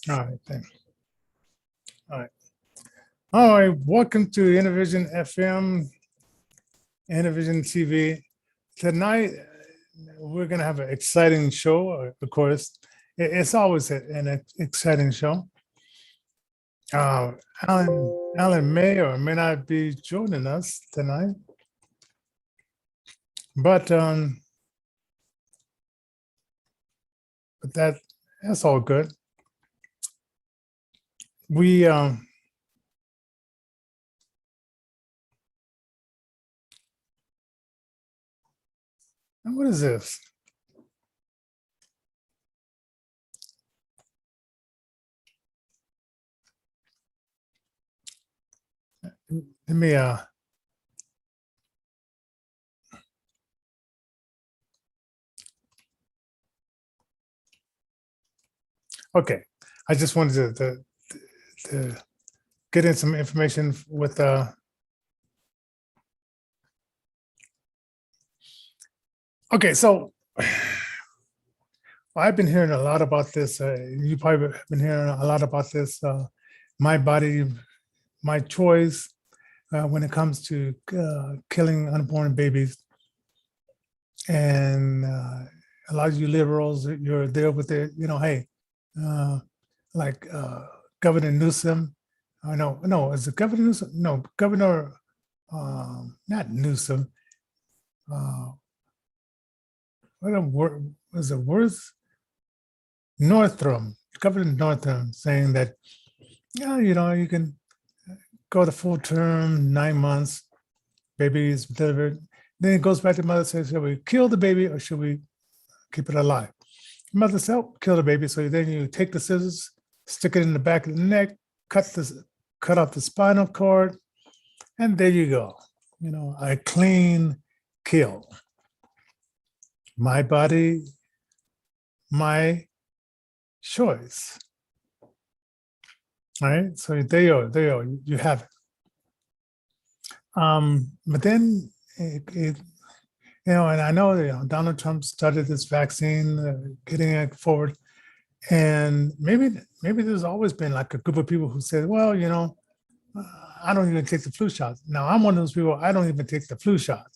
All right, then. All right. All right. Welcome to Innervision FM, Innervision TV. Tonight, we're going to have an exciting show. Of course, it's always an exciting show. Uh, Alan may or may not be joining us tonight, but that's all good. We what is this? Let me okay. I just wanted to get in some information with okay, so I've been hearing a lot about this. You probably have been hearing a lot about this. My body, my choice, when it comes to killing unborn babies. And a lot of you liberals, you're there with it, hey, like Governor Newsom. No, is it Governor Newsom? No, Governor, not Newsom. Was it worth Northam, Governor Northam, saying that, you can go to full term, 9 months, baby is delivered. Then it goes back to mother says, should we kill the baby or should we keep it alive? Mother says, oh, kill the baby. So then you take the scissors, stick it in the back of the neck, cut off the spinal cord, and there you go. A clean kill. My body, my choice. All right, so there you have it. But then and I know Donald Trump started this vaccine, getting it forward, and maybe there's always been like a group of people who said, well, I don't even take the flu shot. Now I'm one of those people. I don't even take the flu shot.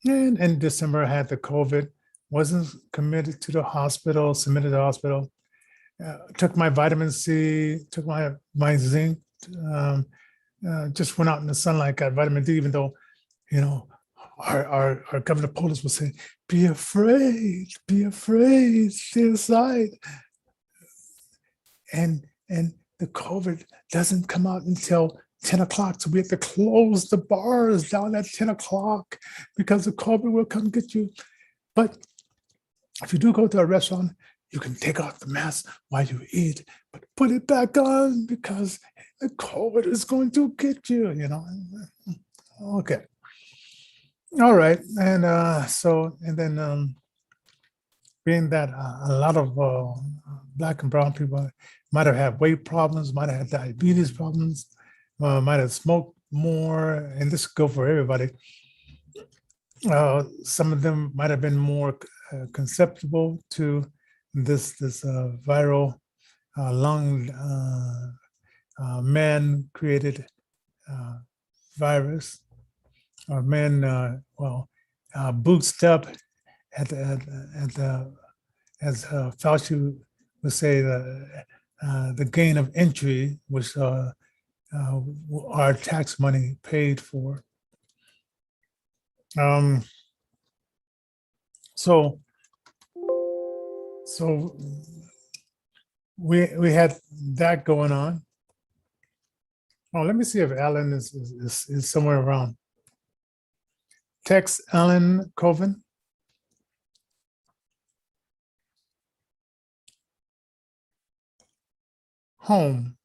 And in December, I had the COVID, wasn't committed to the hospital, submitted to the hospital, took my vitamin C, took my zinc, just went out in the sunlight, got vitamin D, even though, our Governor Polis was saying, be afraid, stay inside. And the COVID doesn't come out until 10 o'clock. So we have to close the bars down at 10 o'clock because the COVID will come get you. But if you do go to a restaurant, you can take off the mask while you eat, but put it back on because the COVID is going to get you, Okay. All right. And then being that a lot of Black and brown people might have had weight problems, might have had diabetes problems, might have smoked more, and this could go for everybody. Some of them might have been more susceptible to this viral lung man-created virus, or bootstrap as Fauci would say, the gain of entry, which our tax money paid for. So we had that going on. Oh, let me see if Alan is somewhere around. Text Alan Coven. Home.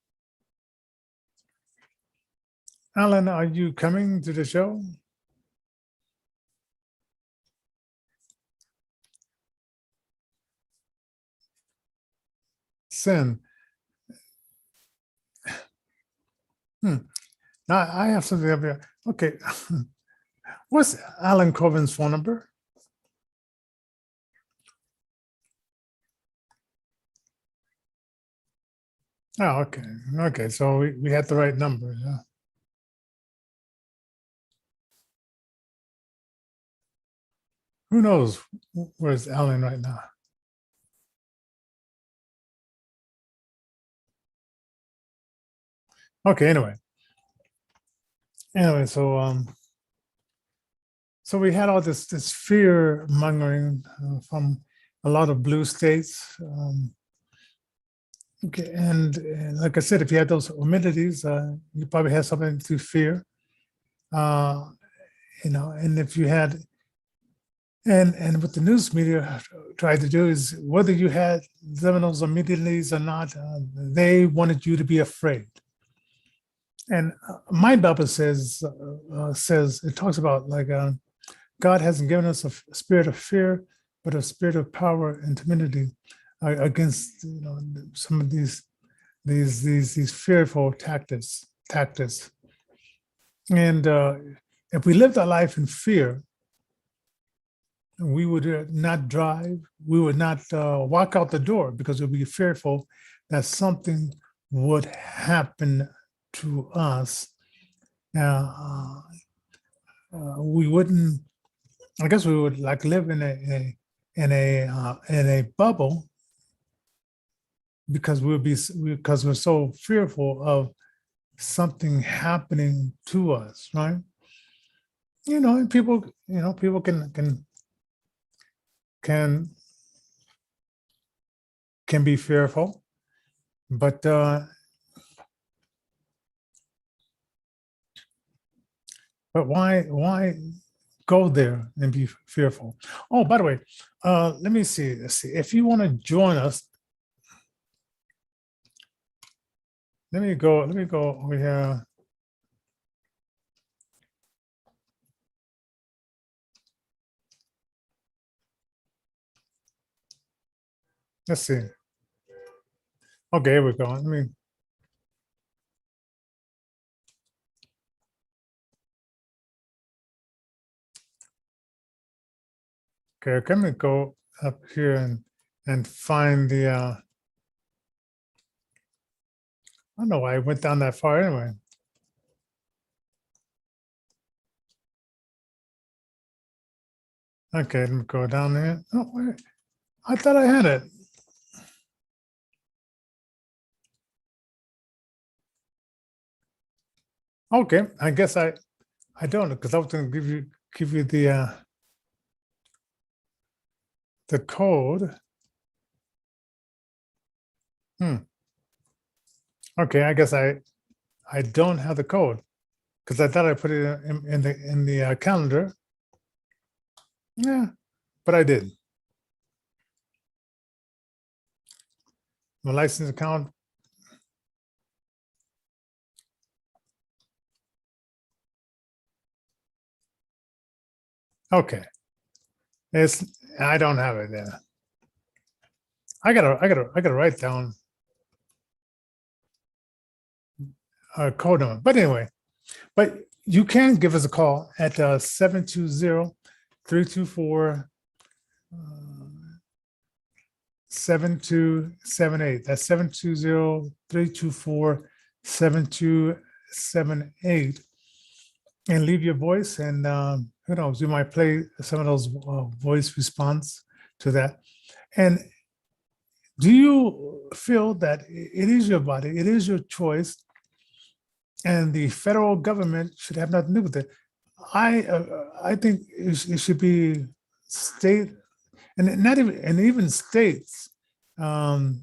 Alan, are you coming to the show? Send. Now I have something up here. Okay. What's Alan Coven's phone number? Oh, okay. Okay. So we had the right number. Yeah. Who knows where's Alan right now? Okay. Anyway. So we had all this fear mongering from a lot of blue states. Okay, and like I said, if you had those humidities, you probably had something to fear. Uh, and if you had, and what the news media tried to do is whether you had some of those humidities or not, they wanted you to be afraid. And my Bible says it talks about like God hasn't given us a spirit of fear, but a spirit of power and timidity against some of these fearful tactics. And if we lived our life in fear, we would not drive. We would not walk out the door because we'd be fearful that something would happen to us. Now, we wouldn't. I guess we would like live in a bubble because because we're so fearful of something happening to us, right? And people can be fearful, but why go there and be fearful? Oh, by the way, let me see. Let's see. If you want to join us, let me go over here. Let's see. Okay, here we go. Okay, let me go up here and find the I don't know why I went down that far anyway. Okay, let me go down there. Oh, wait. I thought I had it. Okay, I guess I don't, because I was going to give you the code. Okay, I guess I don't have the code because I thought I put it in the calendar. Yeah, but I did. My license account. Okay, I don't have it there. I gotta write down a code number. But anyway, but you can give us a call at 720-324 7278. That's 720-324-7278. And leave your voice, and who knows, we might play some of those voice response to that. And do you feel that it is your body, it is your choice, and the federal government should have nothing to do with it? I think it should be state, and not even states. There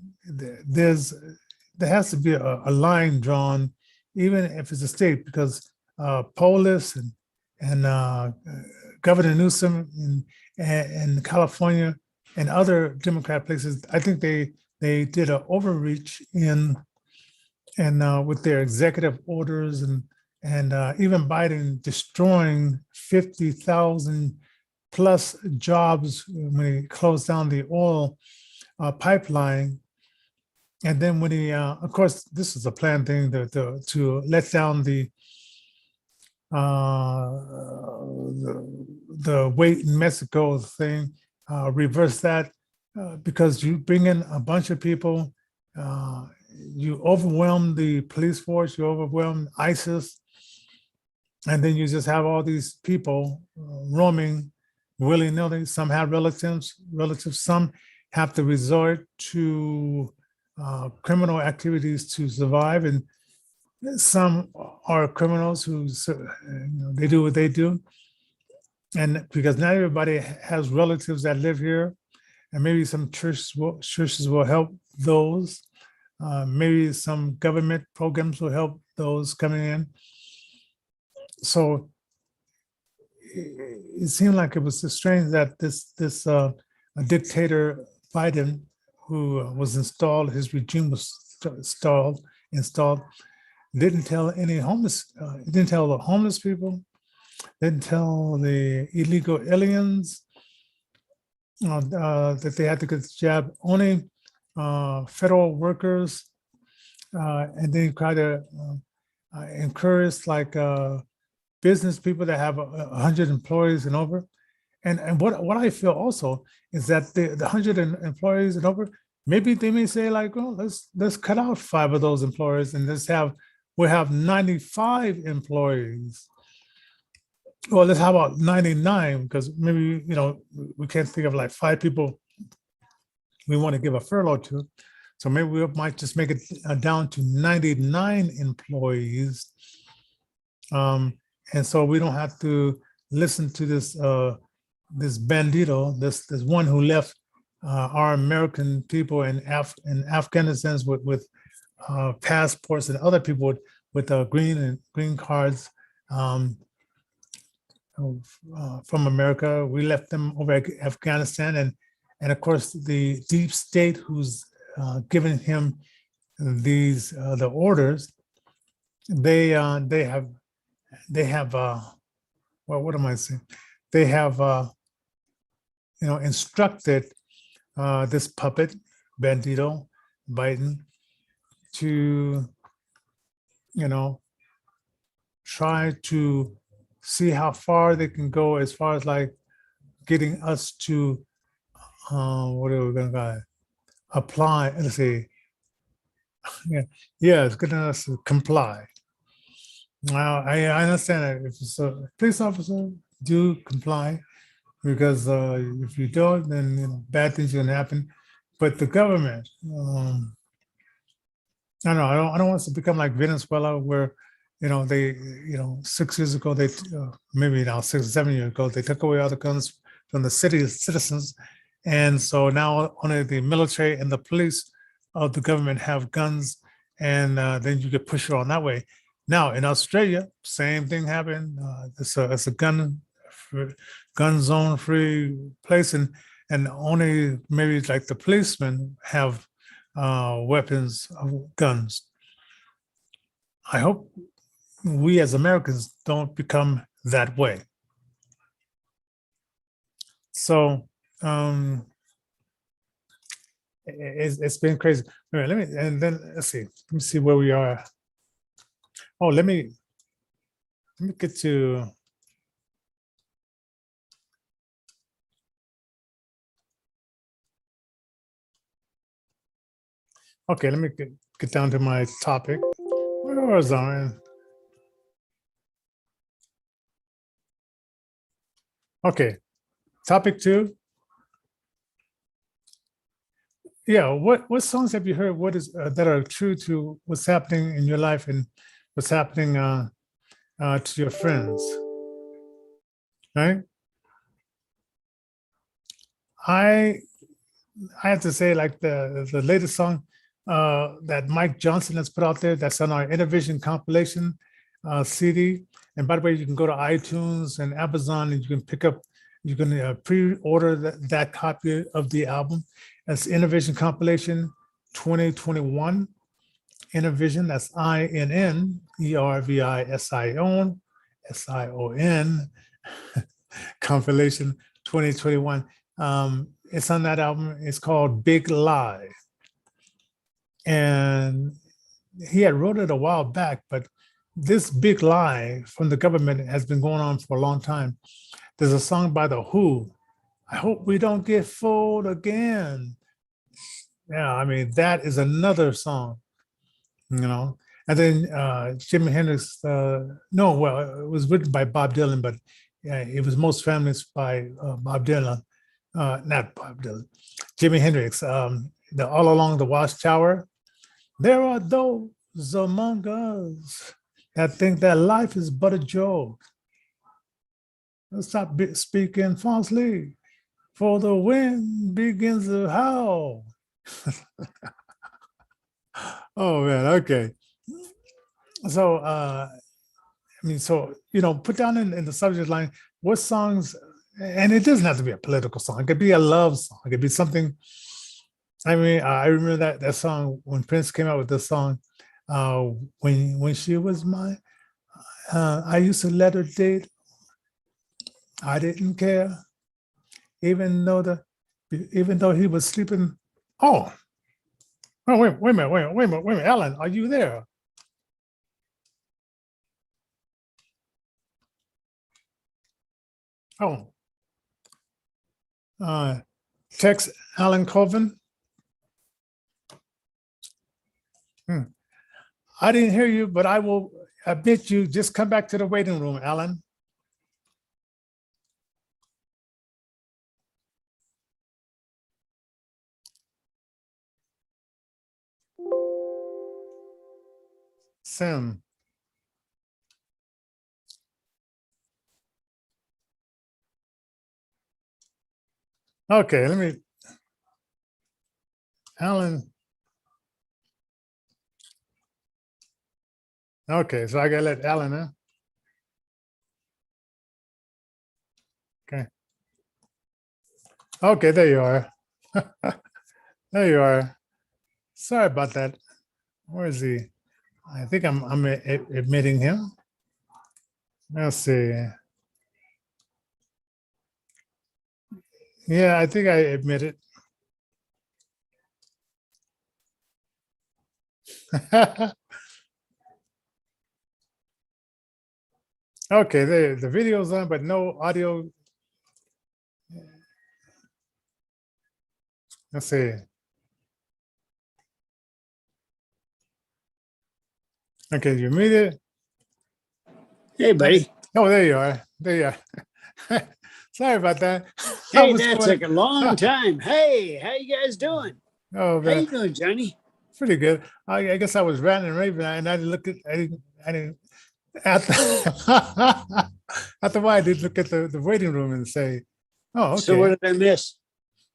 has to be a line drawn, even if it's a state, because Polis and Governor Newsom in California and other Democrat places, I think they did an overreach in with their executive orders and even Biden destroying 50,000 plus jobs when he closed down the oil pipeline. And then when he, of course, this is a planned thing to let down the wait in Mexico thing, reverse that because you bring in a bunch of people, you overwhelm the police force, you overwhelm ISIS, and then you just have all these people roaming willy-nilly. Some have relatives, some have to resort to criminal activities to survive, and some are criminals who they do what they do. And because not everybody has relatives that live here, and maybe some churches will help those. Maybe some government programs will help those coming in. So it seemed like it was strange that this dictator Biden, who was installed, his regime was installed, didn't tell any homeless, didn't tell the homeless people, didn't tell the illegal aliens that they had to get the jab. Only federal workers, and then try to encourage like business people that have 100 employees and over. And what I feel also is that the 100 employees and over, maybe they may say like, oh, let's cut out 5 of those employees and we'll have 95 employees. Well, let's how about 99, because maybe, we can't think of like 5 people we want to give a furlough to. So maybe we might just make it down to 99 employees. And so we don't have to listen to this this bandito, this one who left our American people in Afghanistan with passports, and other people with green cards from America. We left them over at Afghanistan, and of course the deep state who's given him these the orders. They have well, what am I saying? They have instructed this puppet bandito Biden to try to see how far they can go as far as like getting us to what are we going to apply? Let's see. Yeah, it's getting us to comply. Now, I understand that if it's a police officer, do comply, because if you don't, then bad things are going to happen. But the government, I don't want us to become like Venezuela, where they 6 years ago, they maybe now 6 or 7 years ago, they took away all the guns from the citizens, and so now only the military and the police of the government have guns, and then you get pushed on that way. Now in Australia, same thing happened. It's a gun zone free place, and only maybe like the policemen have weapons, guns. I hope we as Americans don't become that way. So it's been crazy. All right, let's see where we are. Oh, let me get to. Okay, let me get down to my topic. Where was I? Okay, topic 2. Yeah, what songs have you heard? What is that are true to what's happening in your life and what's happening to your friends, right? I have to say, like the latest song that Mike Johnson has put out there, that's on our Innervision compilation CD. And by the way, you can go to iTunes and Amazon, and you can pre-order that copy of the album. That's Innervision compilation 2021. Innervision, that's INNERVISION compilation 2021. It's on that album. It's called Big Lie. And he had wrote it a while back, but this big lie from the government has been going on for a long time. There's a song by The Who, I hope we don't get fooled again. Yeah, I mean, that is another song And then Jimi Hendrix, no, well, it was written by Bob Dylan, but it was most famous by Bob Dylan, not Bob Dylan, Jimi Hendrix. The All Along the Watchtower. There are those among us that think that life is but a joke. Let's stop speaking falsely, for the wind begins to howl. Oh man, okay. So put down in the subject line what songs, and it doesn't have to be a political song. It could be a love song. It could be something. I remember that song when Prince came out with this song. When she was mine, I used to let her date. I didn't care, even though he was sleeping. Oh, wait a minute, Alan, are you there? Oh, text Alan Colvin. I didn't hear you, but I will admit you. Just come back to the waiting room, Alan. Sim. Okay, let me. Alan. Okay, so I gotta let Alan in. Okay. Okay, there you are. There you are. Sorry about that. Where is he? I think I'm admitting him. Let's see. Yeah, I think I admitted. Okay, the video's on, but no audio. Let's see. Okay, you muted. Hey, buddy. Oh, there you are. There you are. Sorry about that. Hey, that took a long time. Hey, how you guys doing? Oh, man. How you doing, Johnny? Pretty good. I guess I was ranting and raving, and I didn't look at. I didn't. After a while, I did look at the waiting room and say, "Oh, okay." So what did I miss?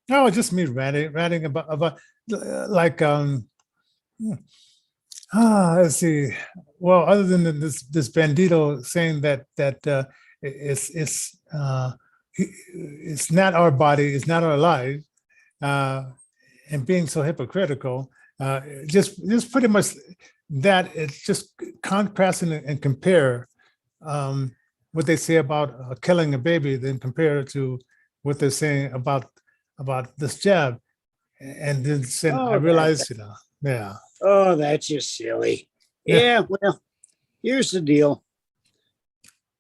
No, just me ranting about like let's see. Well, other than this bandito saying that it's not our body, it's not our life, and being so hypocritical, just pretty much that it's just contrast and compare what they say about killing a baby, then compare it to what they're saying about this jab, and then I realized, yeah. Oh, that's just silly. Yeah, well, here's the deal.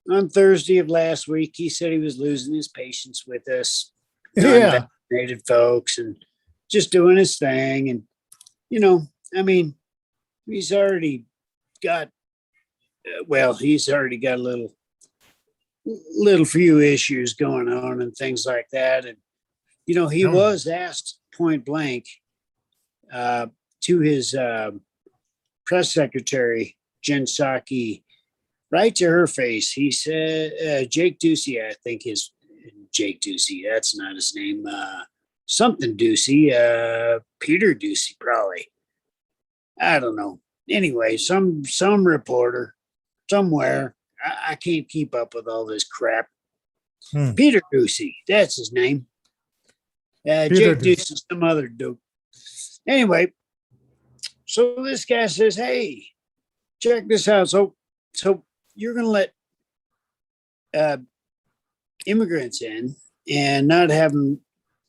On Thursday of last week, he said he was losing his patience with us, non-vaccinated folks, and just doing his thing. And, he's already got, he's already got a little few issues going on and things like that. And, he was asked point blank to his press secretary, Jen Psaki, right to her face. He said, Jake Ducey, I think is Jake Ducey. That's not his name. Something Ducey, Peter Ducey, probably. I don't know. Anyway, some reporter somewhere. I can't keep up with all this crap. Peter Ducey, that's his name. Jake Ducey, some other dude. Anyway, so this guy says, "Hey, check this out. So you're going to let immigrants in and not have them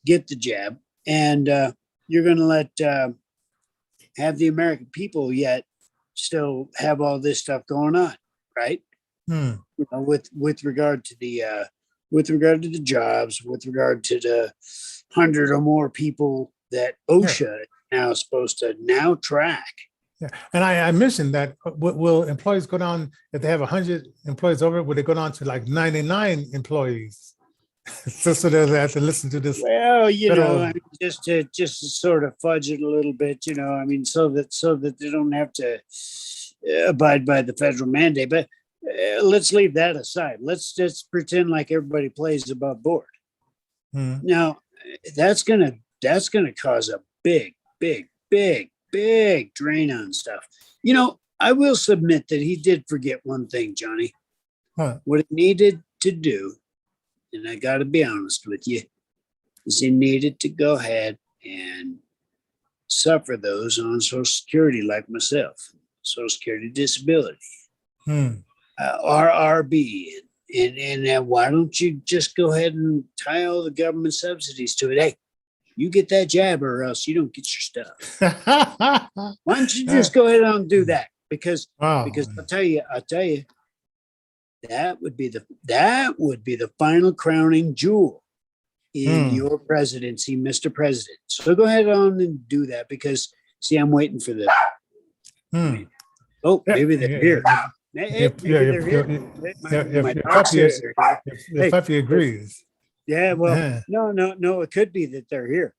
get the jab, and you're going to let have the American people yet still have all this stuff going on, right? With regard to the jobs, with regard to the 100 or more people that OSHA is now supposed to now track." Yeah. And I mentioned that will employees go down if they have 100 employees over, would they go down to like 99 employees? So they have to listen to this Well, federal. I mean, just to sort of fudge it a little bit, I mean, so that they don't have to abide by the federal mandate. But let's leave that aside. Let's just pretend like everybody plays above board. Hmm. Now, that's gonna cause a big, big, big, big drain on stuff. I will submit that he did forget one thing, Johnny. Huh. What he needed to do, and I got to be honest with you, is he needed to go ahead and suffer those on Social Security, like myself, Social Security disability, Hmm. RRB, and why don't you just go ahead and tie all the government subsidies to it? Hey, you get that jab, or else you don't get your stuff. Why don't you just go ahead and do that? Because Wow. I'll tell you, that would be the final crowning jewel in your presidency, Mr. President. So go ahead on and do that, because see, I'm waiting for the. Oh, maybe they're here. Maybe they're here. My dog says they're here. If puppy agrees. Yeah, well, no, it could be that they're here.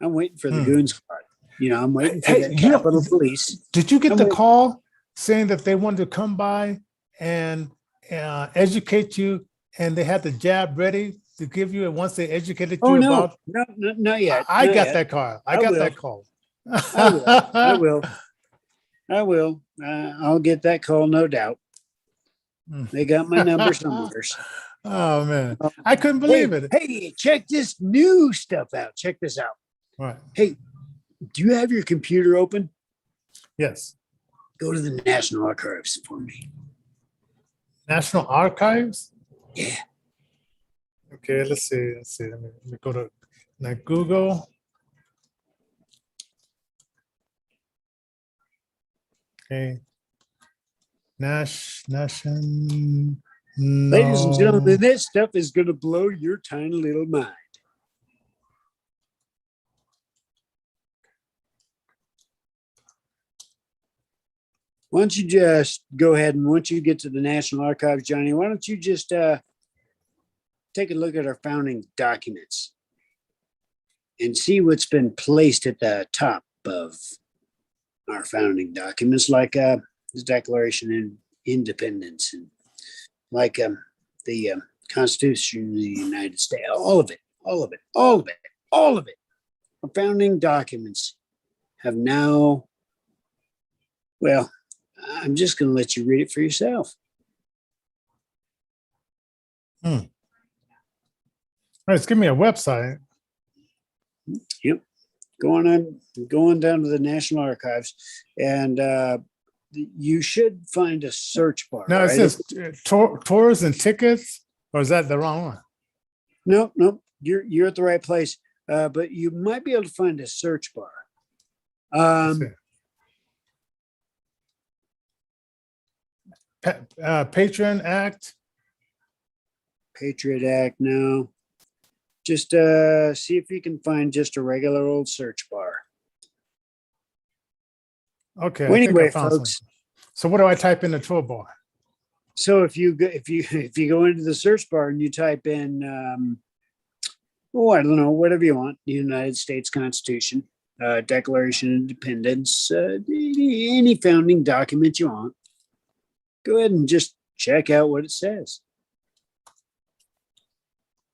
I'm waiting for the goon squad. I'm waiting for the Capitol Police. Did you get the call saying that they wanted to come by and educate you, and they had the jab ready to give you, and once they educated you about? No, not yet. I got that call. That call. I will. I'll get that call, no doubt. They got my number somewhere. Oh man, I couldn't believe it. Hey, check this new stuff out. Check this out. Right. Hey, do you have your computer open? Yes. Go to the National Archives for me. National Archives? Yeah. Okay, let's see. Let me go to Google. Okay. Nation. No. Ladies and gentlemen, this stuff is going to blow your tiny little mind. Why don't you just go ahead, and once you get to the National Archives, Johnny, why don't you just take a look at our founding documents and see what's been placed at the top of our founding documents, like the Declaration of Independence, and like the Constitution of the United States. All of it. Our founding documents have now, well, I'm just going to let you read it for yourself. All right, give me a website. Yep. Going down to the National Archives, and you should find a search bar. No, it says tours and tickets, or is that the wrong one? No, you're at the right place, but you might be able to find a search bar. Patriot Act. Patriot Act, no. Just see if you can find just a regular old search bar. Okay. Well, anyway, folks. something. So what do I type in the toolbar? So if you go into the search bar and you type in, I don't know, whatever you want, the United States Constitution, Declaration of Independence, any founding document you want, go ahead and just check out what it says.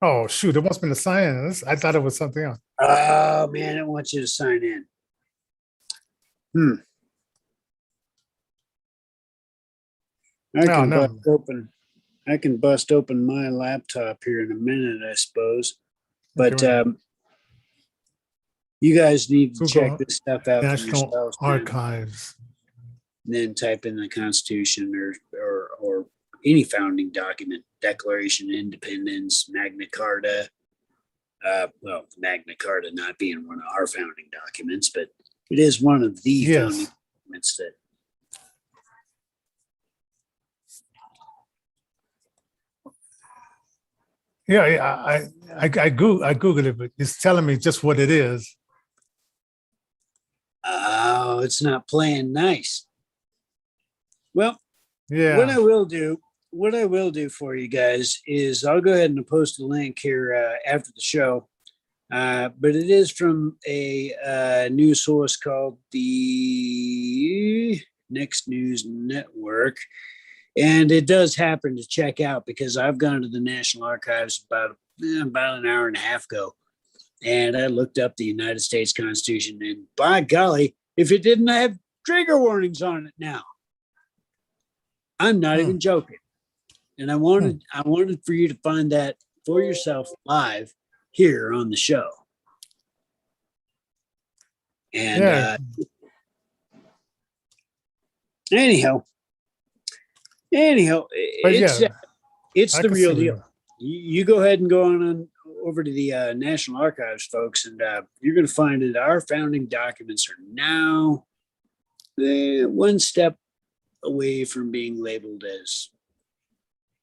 Oh, shoot. It wants me to sign in. I thought it was something else. Oh, man, it wants you to sign in. I can bust open my laptop here in a minute, I suppose. But you guys need to check this stuff out for yourselves. Archives. And then type in the Constitution or any founding document, Declaration of Independence, Magna Carta. Magna Carta not being one of our founding documents, but it is one of the founding documents that. Yeah, I Googled it, but it's telling me just what it is. Oh, it's not playing nice. Well, what Yeah. I will do for you guys is I'll go ahead and post a link here after the show. But it is from a news source called the Next News Network. And it does happen to check out because I've gone to the National Archives about an hour and a half ago. And I looked up the United States Constitution. And by golly, if it didn't have trigger warnings on it now, I'm not even joking. And I wanted for you to find that for yourself live here on the show. And Yeah. anyhow, But it's yeah, it's I the can real see deal. You go ahead and go on over to the National Archives, folks, and you're going to find that our founding documents are now one step away from being labeled as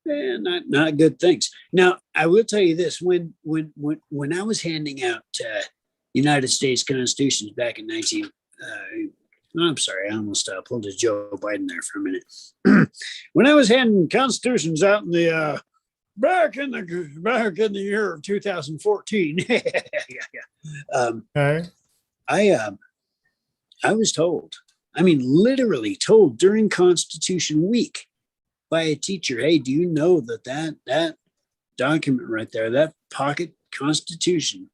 not good things. Now, I will tell you this: when I was handing out United States constitutions back in 19, I'm sorry, I almost pulled a Joe Biden there for a minute. When I was handing constitutions out in the back in the year of 2014, okay. I was told, I mean, literally told during Constitution Week by a teacher, hey, do you know that document right there, that pocket constitution,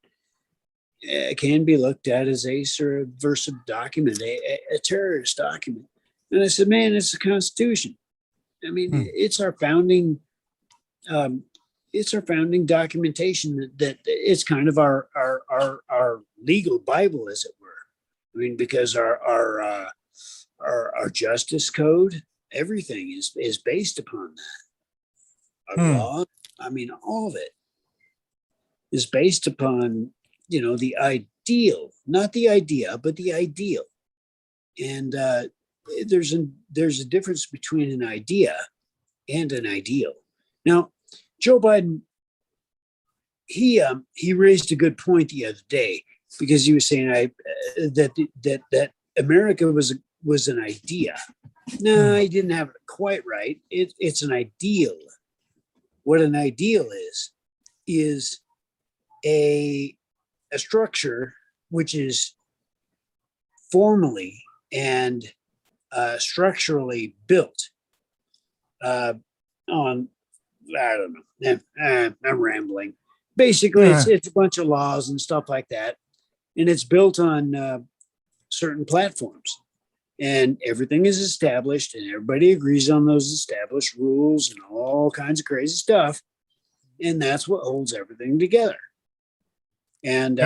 can be looked at as a subversive document, a terrorist document? And I said, man, it's the Constitution. I mean, it's our founding documentation that it's kind of our legal Bible, as it were. I mean, because our justice code, everything is based upon that. Our law, I mean, all of it is based upon, the ideal, not the idea, but the ideal. And there's a difference between an idea and an ideal. Now, Joe Biden, he raised a good point the other day because he was saying that America was an idea. No, he didn't have it quite right. It's an ideal. What an ideal is a structure which is formally and structurally built on, I don't know, I'm rambling. Basically, it's a bunch of laws and stuff like that, and it's built on certain platforms. And everything is established, and everybody agrees on those established rules and all kinds of crazy stuff. And that's what holds everything together. And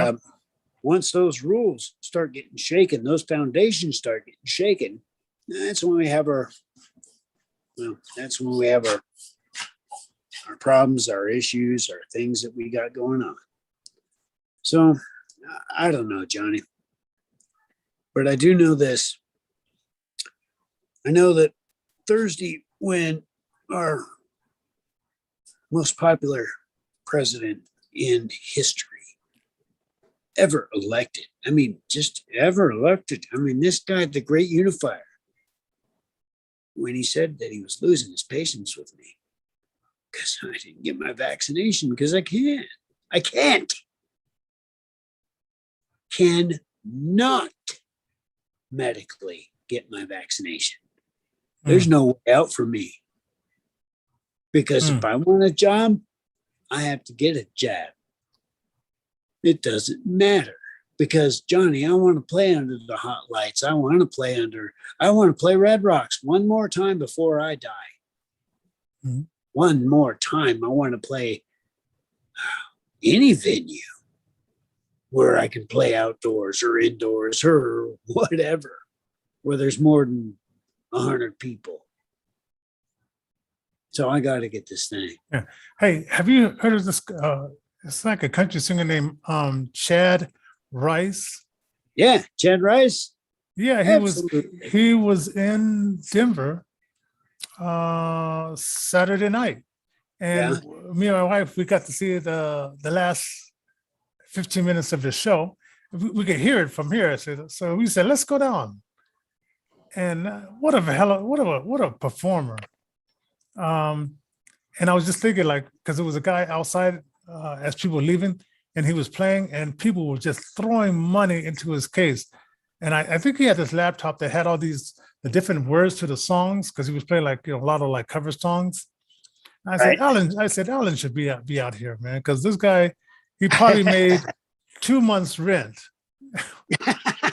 once those rules start getting shaken, those foundations start getting shaken, that's when we have our problems, our issues, our things that we got going on. So I don't know, Johnny, but I do know this. I know that Thursday, when our most popular president in history ever elected, I mean, just ever elected, I mean, this guy, the great unifier, when he said that he was losing his patience with me because I didn't get my vaccination because I cannot medically get my vaccination. There's no way out for me. Because if I want a job, I have to get a jab. It doesn't matter. Because, Johnny, I want to play under the hot lights. I want to play Red Rocks one more time before I die. One more time. I want to play any venue where I can play outdoors or indoors or whatever, where there's more than 100 people. So I got to get this thing. Yeah. Hey, have you heard of this? It's like a country singer named Chad Rice. Yeah, Chad Rice. Yeah, he was in Denver Saturday night, and me and my wife, we got to see the last 15 minutes of the show. we could hear it from here. So we said, let's go down. And what a performer. And I was just thinking, like, because there was a guy outside as people were leaving, and he was playing, and people were just throwing money into his case. And I think he had this laptop that had all the different words to the songs, because he was playing like, a lot of like cover songs. And I said, Alan should be out here, man, because this guy, he probably made 2 months' rent.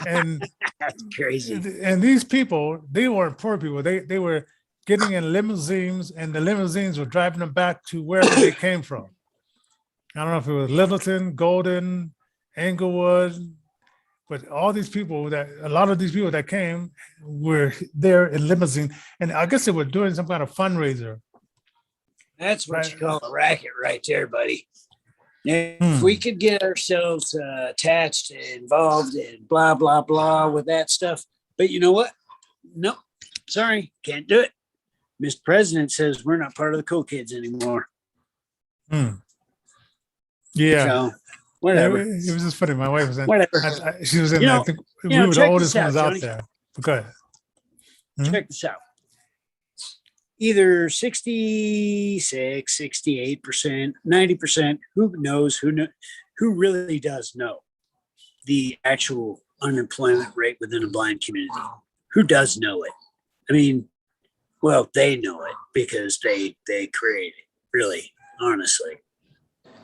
And that's crazy. And these people, they weren't poor people. They were getting in limousines, and the limousines were driving them back to wherever they came from. I don't know if it was Littleton, Golden, Englewood, but a lot of these people that came were there in limousine, and I guess they were doing some kind of fundraiser. That's what you call a racket right there, buddy. If we could get ourselves attached and involved and blah, blah, blah with that stuff. But you know what? No, sorry, can't do it. Mr. President says we're not part of the cool kids anymore. Yeah. So, whatever. It was just funny. My wife was in. Whatever. She was in there. I think we were the oldest ones out there. Go ahead. Check this out. Either 66, 68%, 90%, who knows, who really does know the actual unemployment rate within a blind community? Who does know it? I mean, well, they know it because they create it, really, honestly.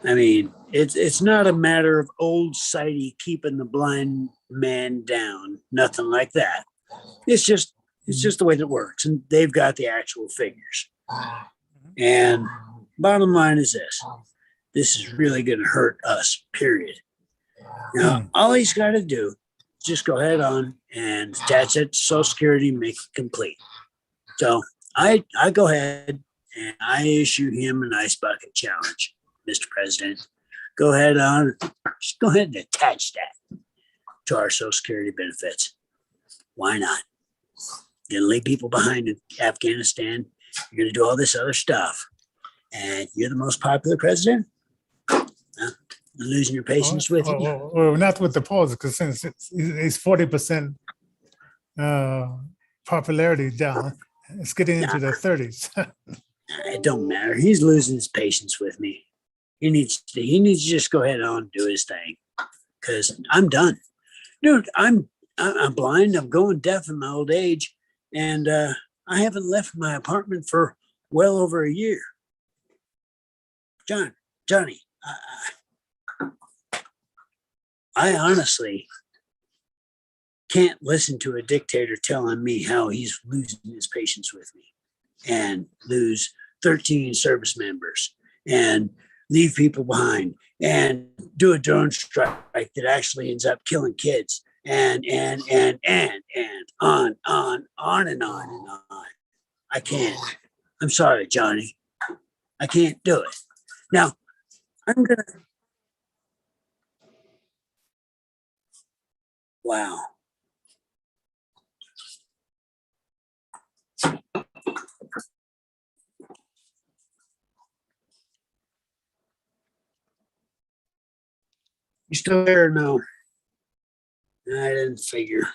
I mean, it's not a matter of old sidey keeping the blind man down, nothing like that. It's just the way that it works, and they've got the actual figures. And bottom line is this is really going to hurt us, period. Now, all he's got to do is just go ahead on and attach it to Social Security and make it complete. So I go ahead and I issue him an ice bucket challenge, Mr. President. Go ahead on, just go ahead and attach that to our Social Security benefits. Why not? You're going to leave people behind in Afghanistan. You're going to do all this other stuff. And you're the most popular president? You're losing your patience with him? Well, not with the polls, because since it's 40% popularity down, it's getting into the 30s. It don't matter. He's losing his patience with me. He needs to just go ahead on and do his thing, because I'm done. Dude, I'm blind. I'm going deaf in my old age. And I haven't left my apartment for well over a year. Johnny, I honestly can't listen to a dictator telling me how he's losing his patience with me and lose 13 service members and leave people behind and do a drone strike that actually ends up killing kids. And on and on and on. I can't. I'm sorry, Johnny. I can't do it. Now, I'm gonna. Wow. You still there or no? I didn't figure.